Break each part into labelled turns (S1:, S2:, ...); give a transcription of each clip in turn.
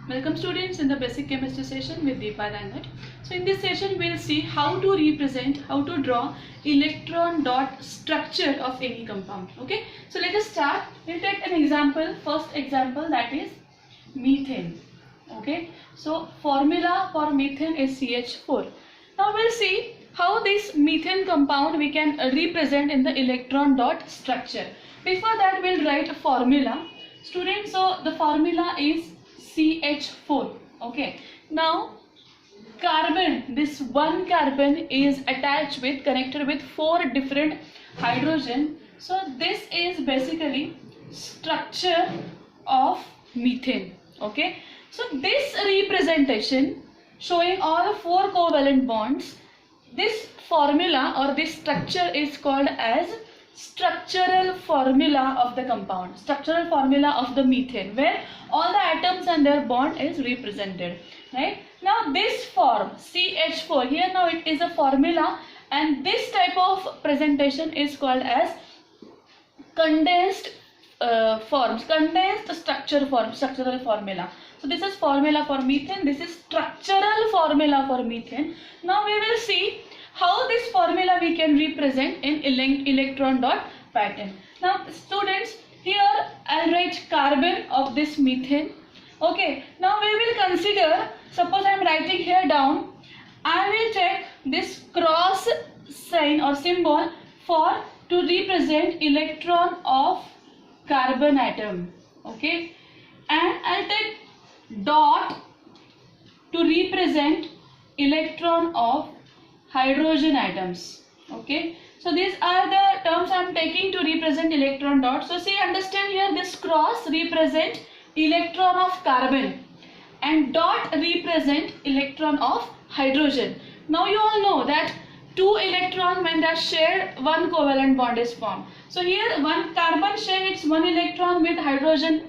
S1: Welcome students in the basic chemistry session with Deepa Rangat. So in this session we'll see how to draw electron dot structure of any compound. Okay, so let us start. We'll take an example, first example, that is methane. Okay, so formula for methane is CH4. Now we'll see how this methane compound we can represent in the electron dot structure. Before that we'll write a formula. Students, so the formula is CH4. Okay, now carbon, this one carbon is attached with, connected with 4 different hydrogen. So this is basically structure of methane. Okay, so this representation showing all 4 covalent bonds, this formula or this structure is called as structural formula of the compound, structural formula of the methane, where all the atoms and their bond is represented, right? Now this form CH4, here now it is a formula, and this type of presentation is called as condensed forms, condensed structure form, structural formula. So this is formula for methane, this is structural formula for methane. Now we will see how this formula we can represent in electron dot pattern. Now students, here I'll write carbon of this methane. Okay, now we will consider, suppose I am writing here down, I will take this cross sign or symbol for to represent electron of carbon atom. Okay, and I'll take dot to represent electron of hydrogen atoms. Okay, so these are the terms I am taking to represent electron dot. So see, understand here, this cross represent electron of carbon and dot represent electron of hydrogen. Now you all know that 2 electron, when they are shared, 1 covalent bond is formed. So here one carbon share its 1 electron with hydrogen,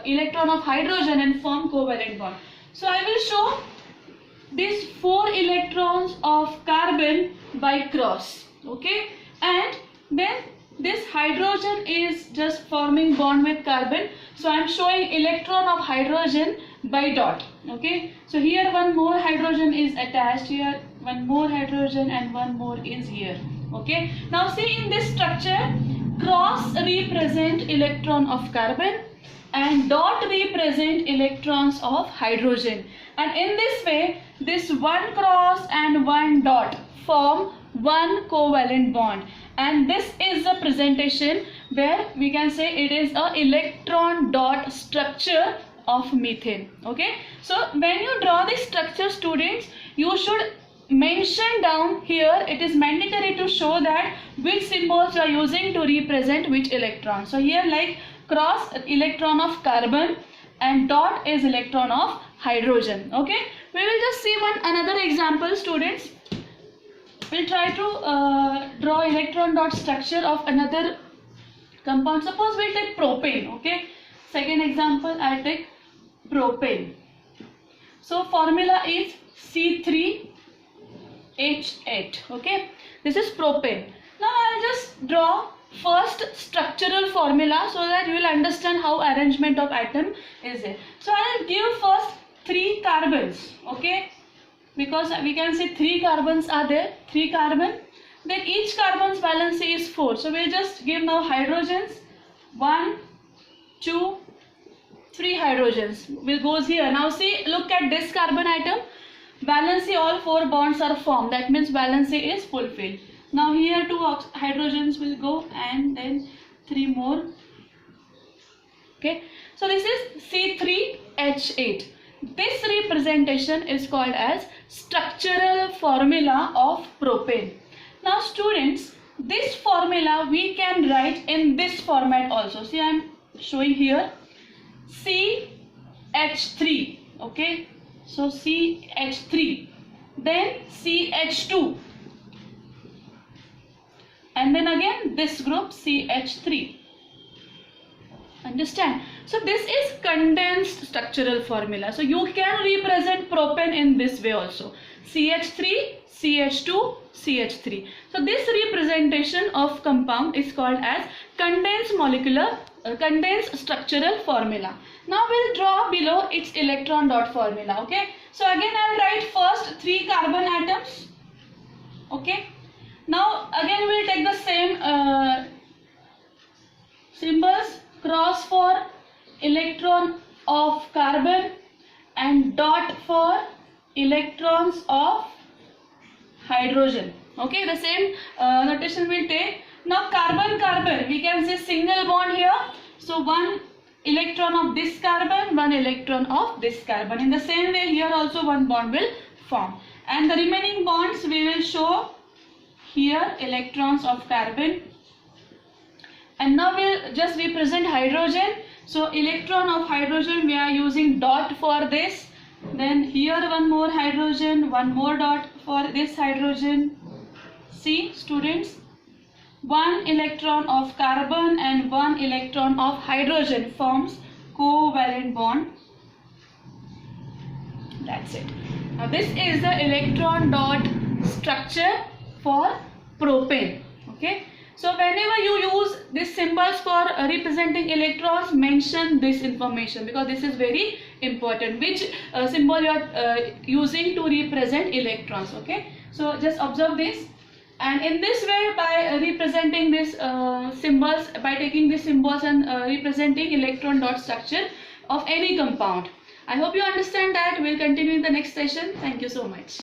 S1: electron of hydrogen, and form covalent bond. So I will show these 4 electrons of carbon by cross. Okay, and then this hydrogen is just forming bond with carbon, so I am showing electron of hydrogen by dot. Okay, so here one more hydrogen is attached, here one more hydrogen, and one more is here. Okay, now see, in this structure, cross represent electron of carbon and dot represent electrons of hydrogen, and in this way this one cross and one dot form one covalent bond, and this is the presentation where we can say it is a electron dot structure of methane. Okay, so when you draw this structure, students, you should mention down here, it is mandatory to show that which symbols you are using to represent which electron. So here, like cross electron of carbon and dot is electron of hydrogen. Okay, we will just see another example, students. We'll try to draw electron dot structure of another compound. Suppose we'll take propane. Okay, second example, I'll take propane. So formula is C3H8. Okay, this is propane. Now I'll just draw first structural formula so that you will understand how arrangement of atom is there. So I'll give first 3 carbons. Okay, because we can see 3 carbons are there, 3 carbon, then each carbon's valency is 4. So we'll just give now hydrogens, 1, 2, 3 hydrogens will goes here. Now see, look at this carbon atom, valency, all 4 bonds are formed, that means valency is fulfilled. Now here 2 hydrogens will go, and then 3 more. Okay, so this is C3H8. This representation is called as structural formula of propane. Now students, this formula we can write in this format also. See, I am showing here CH3. Okay, so CH3, then CH2, and then again this group CH3. Understand? So this is condensed structural formula. So you can represent propane in this way also. CH3, CH2, CH3. So this representation of compound is called as condensed molecular contains structural formula. Now we'll draw below its electron dot formula. Okay, so again I'll write first 3 carbon atoms. Okay, now again we'll take the same symbols, cross for electron of carbon and dot for electrons of hydrogen. Okay, the same notation we'll take. Now carbon we can say single bond here, so one electron of this carbon, one electron of this carbon. In the same way here also one bond will form, and the remaining bonds we will show here, electrons of carbon. And now we'll just represent hydrogen. So electron of hydrogen we are using dot for this. Then here one more hydrogen, one more dot for this hydrogen. See students, one electron of carbon and one electron of hydrogen forms covalent bond. That's it. Now this is the electron dot structure for propane. Okay. So whenever you use these symbols for representing electrons, mention this information, because this is very important. Which symbol you are using to represent electrons. Okay. So just observe this. And in this way, by representing these symbols, by taking these symbols and representing electron dot structure of any compound. I hope you understand that. We'll continue in the next session. Thank you so much.